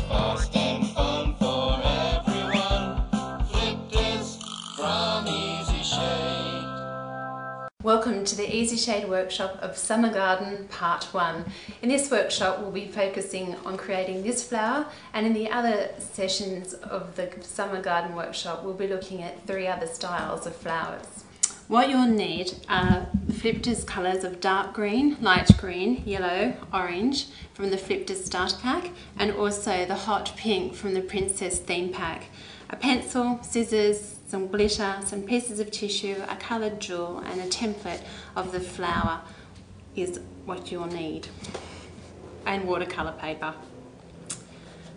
fast and fun for everyone. FLIPTEZ from EzyShaid. Welcome to the EzyShaid workshop of Summer Garden Part 1. In this workshop we'll be focusing on creating this flower, and in the other sessions of the Summer Garden workshop we'll be looking at 3 other styles of flowers. What you'll need are the FLIPTEZ colours of dark green, light green, yellow, orange from the FLIPTEZ starter pack, and also the hot pink from the Princess theme pack. A pencil, scissors, some glitter, some pieces of tissue, a coloured jewel and a template of the flower is what you'll need, and watercolour paper.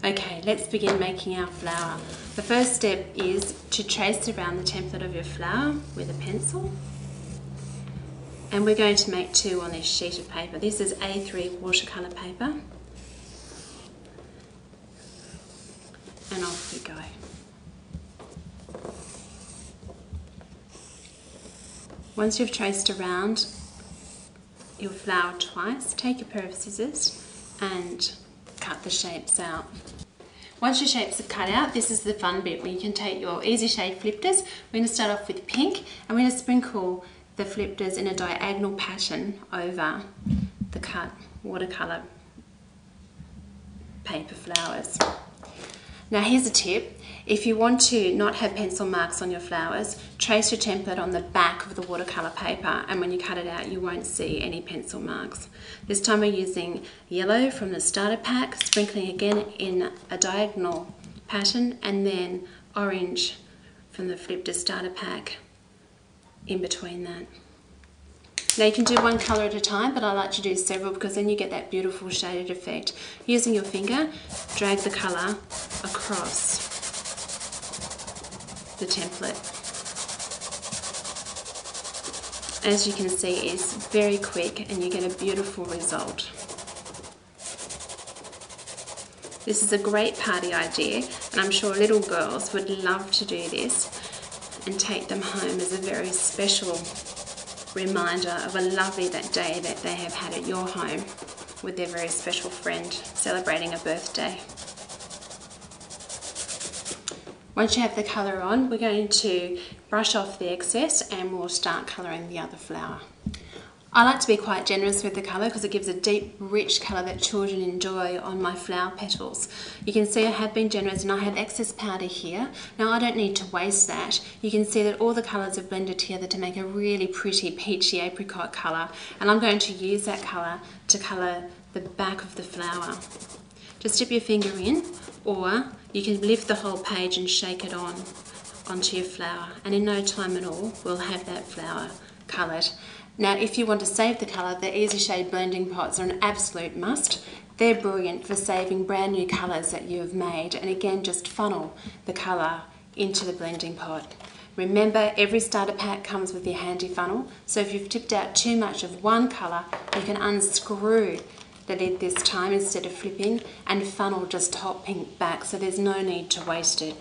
Okay, let's begin making our flower. The first step is to trace around the template of your flower with a pencil, and we're going to make 2 on this sheet of paper. This is A3 watercolour paper, and off we go. Once you've traced around your flower twice, take a pair of scissors and cut the shapes out. Once your shapes are cut out, this is the fun bit where you can take your EzyShaid FLIPTEZ. We're going to start off with pink, and we're going to sprinkle the FLIPTEZ in a diagonal pattern over the cut watercolour paper flowers. Now here's a tip. If you want to not have pencil marks on your flowers, trace your template on the back of the watercolour paper, and when you cut it out you won't see any pencil marks. This time we're using yellow from the starter pack, sprinkling again in a diagonal pattern, and then orange from the FLIPTEZ starter pack in between that. Now you can do one colour at a time, but I like to do several because then you get that beautiful shaded effect. Using your finger, drag the colour across the template. As you can see, it's very quick and you get a beautiful result. This is a great party idea, and I'm sure little girls would love to do this and take them home as a very special reminder of a lovely day that they have had at your home with their very special friend celebrating a birthday. Once you have the colour on, we're going to brush off the excess and we'll start colouring the other flower. I like to be quite generous with the colour because it gives a deep, rich colour that children enjoy on my flower petals. You can see I have been generous and I have excess powder here. Now I don't need to waste that. You can see that all the colours have blended together to make a really pretty peachy apricot colour, and I'm going to use that colour to colour the back of the flower. Just dip your finger in, or you can lift the whole page and shake it onto your flower, and in no time at all we'll have that flower coloured. Now if you want to save the colour, the EzyShaid blending pots are an absolute must. They're brilliant for saving brand new colours that you have made, and again just funnel the colour into the blending pot. Remember, every starter pack comes with your handy funnel, so if you've tipped out too much of one colour, you can unscrew the lid this time instead of flipping and funnel just hot pink back, so there's no need to waste it.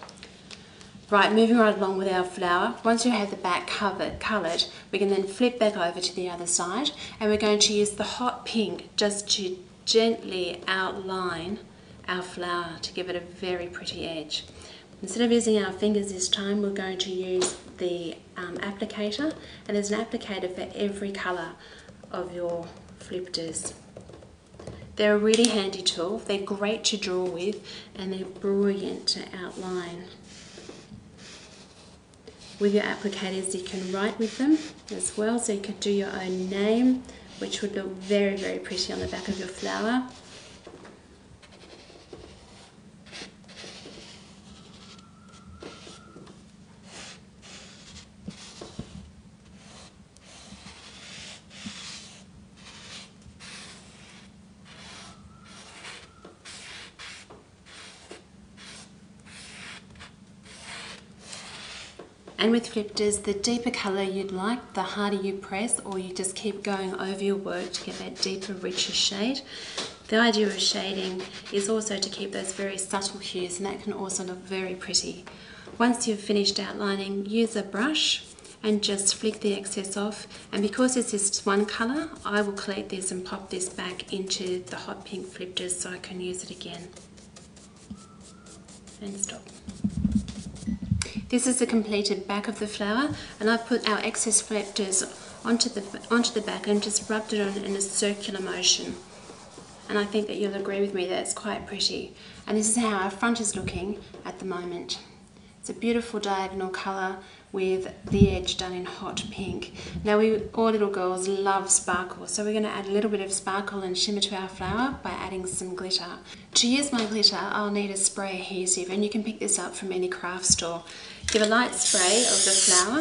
Right, moving right along with our flower, once you have the back coloured, we can then flip back over to the other side, and we're going to use the hot pink just to gently outline our flower to give it a very pretty edge. Instead of using our fingers this time, we're going to use the applicator, and there's an applicator for every colour of your FLIPTEZ. They're a really handy tool, they're great to draw with, and they're brilliant to outline. With your applicators you can write with them as well, so you could do your own name, which would look very, very pretty on the back of your flower. And with FLIPTEZ, the deeper colour you'd like, the harder you press, or you just keep going over your work to get that deeper, richer shade. The idea of shading is also to keep those very subtle hues, and that can also look very pretty. Once you've finished outlining, use a brush and just flick the excess off, and because it's just one colour, I will collect this and pop this back into the hot pink FLIPTEZ so I can use it again. and stop. This is the completed back of the flower, and I've put our excess FLIPTEZ onto the back and just rubbed it on in a circular motion. And I think that you'll agree with me that it's quite pretty. And this is how our front is looking at the moment. It's a beautiful diagonal colour with the edge done in hot pink. Now all little girls love sparkle, so we're going to add a little bit of sparkle and shimmer to our flower by adding some glitter. To use my glitter, I'll need a spray adhesive, and you can pick this up from any craft store. Give a light spray of the flower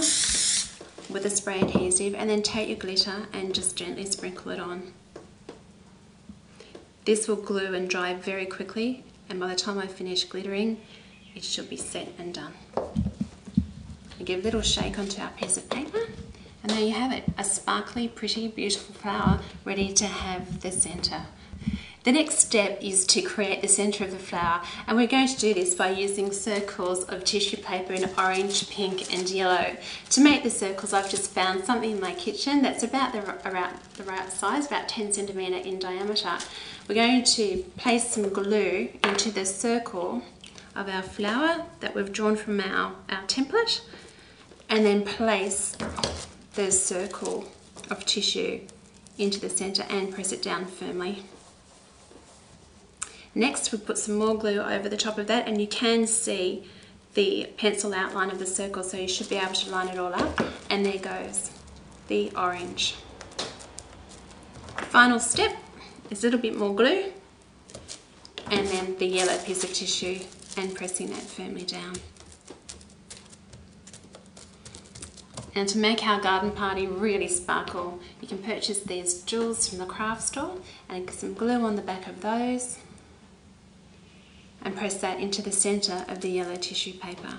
with a spray adhesive, and then take your glitter and just gently sprinkle it on. This will glue and dry very quickly, and by the time I finish glittering, it should be set and done. And give a little shake onto our piece of paper, and there you have it, a sparkly, pretty, beautiful flower ready to have the centre. The next step is to create the centre of the flower, and we're going to do this by using circles of tissue paper in orange, pink and yellow. To make the circles, I've just found something in my kitchen that's about the right size, about 10 centimetres in diameter. We're going to place some glue into the circle of our flower that we've drawn from our template, and then place the circle of tissue into the centre and press it down firmly. Next, we put some more glue over the top of that, and you can see the pencil outline of the circle, so you should be able to line it all up. And there goes the orange. Final step is a little bit more glue, and then the yellow piece of tissue, and pressing that firmly down. And to make our garden party really sparkle, you can purchase these jewels from the craft store and some glue on the back of those, and press that into the centre of the yellow tissue paper.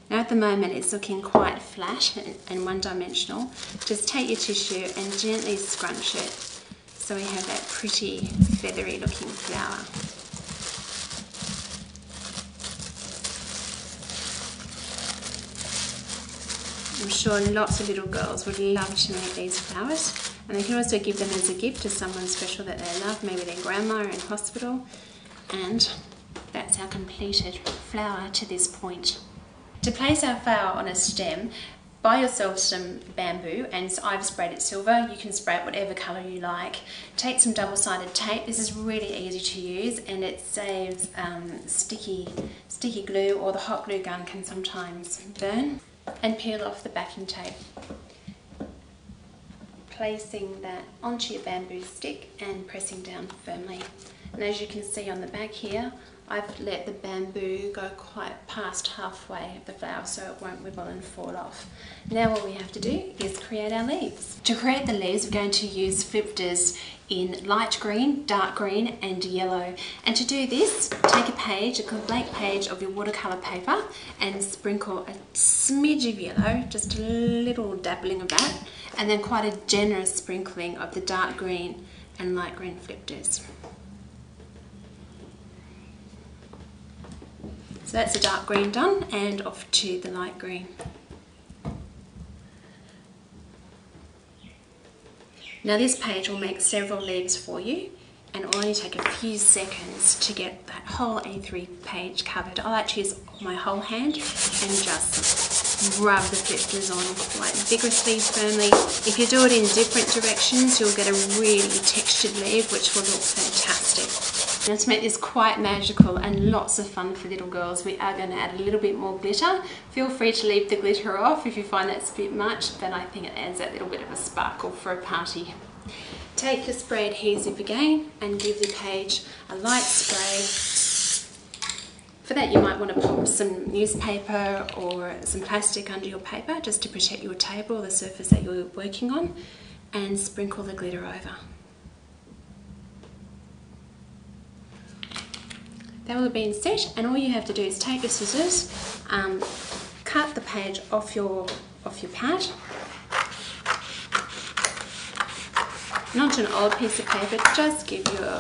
Now at the moment it's looking quite flat and one-dimensional. Just take your tissue and gently scrunch it so we have that pretty feathery looking flower. I'm sure lots of little girls would love to make these flowers, and they can also give them as a gift to someone special that they love, maybe their grandma in hospital. And that's our completed flower to this point. To place our flower on a stem, buy yourself some bamboo, and I've sprayed it silver. You can spray it whatever colour you like. Take some double-sided tape. This is really easy to use, and it saves sticky glue, or the hot glue gun can sometimes burn. And peel off the backing tape. Placing that onto your bamboo stick and pressing down firmly. And as you can see on the back here, I've let the bamboo go quite past halfway of the flower so it won't wibble and fall off. Now what we have to do is create our leaves. To create the leaves, we're going to use FLIPTEZ in light green, dark green and yellow. And to do this, take a blank page of your watercolour paper and sprinkle a smidge of yellow, just a little dabbling of that, and then quite a generous sprinkling of the dark green and light green FLIPTEZ. So that's the dark green done, and off to the light green. Now this page will make several leaves for you, and it will only take a few seconds to get that whole A3 page covered. I like to use my whole hand and just rub the FLIPTEZ on quite vigorously, firmly. If you do it in different directions, you'll get a really textured leaf, which will look fantastic. Now to make this quite magical and lots of fun for little girls, we are going to add a little bit more glitter. Feel free to leave the glitter off if you find that's a bit much, but I think it adds that little bit of a sparkle for a party. Take your spray adhesive again and give the page a light spray. For that you might want to pop some newspaper or some plastic under your paper just to protect your table or the surface that you're working on, and sprinkle the glitter over. That will have been set, and all you have to do is take your scissors, cut the page off your pad, not an old piece of paper, just give your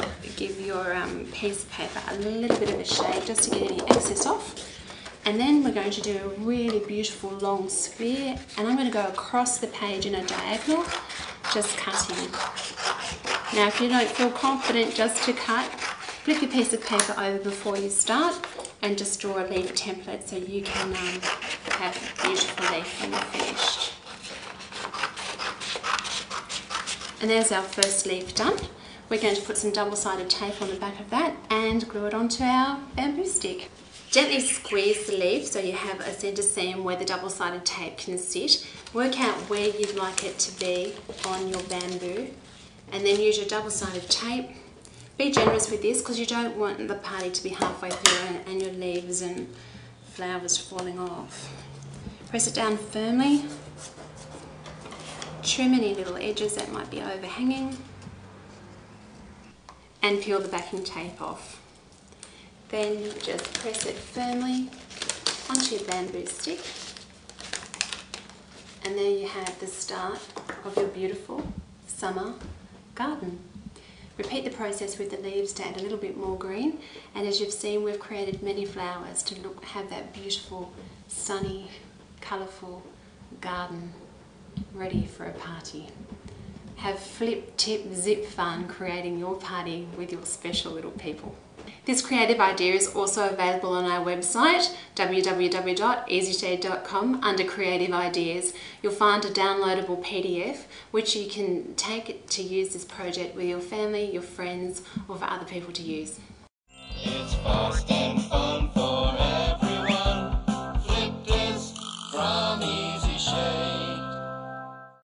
piece of paper a little bit of a shake just to get any excess off. And then we're going to do a really beautiful long sphere, and I'm going to go across the page in a diagonal, just cutting. Now if you don't feel confident just to cut, flip your piece of paper over before you start and just draw a leaf template so you can have a beautiful leaf when you're finished. And there's our first leaf done. We're going to put some double-sided tape on the back of that and glue it onto our bamboo stick. Gently squeeze the leaf so you have a centre seam where the double-sided tape can sit. Work out where you'd like it to be on your bamboo, and then use your double-sided tape. Be generous with this because you don't want the party to be halfway through and your leaves and flowers falling off. Press it down firmly. Trim any little edges that might be overhanging and peel the backing tape off. Then just press it firmly onto your bamboo stick, and there you have the start of your beautiful summer garden. Repeat the process with the leaves to add a little bit more green, and as you've seen, we've created many flowers to have that beautiful, sunny, colourful garden ready for a party. Have flip, tip, zip fun creating your party with your special little people. This creative idea is also available on our website www.EzyShaid.com under Creative Ideas. You'll find a downloadable PDF which you can take to use this project with your family, your friends, or for other people to use. It's fast.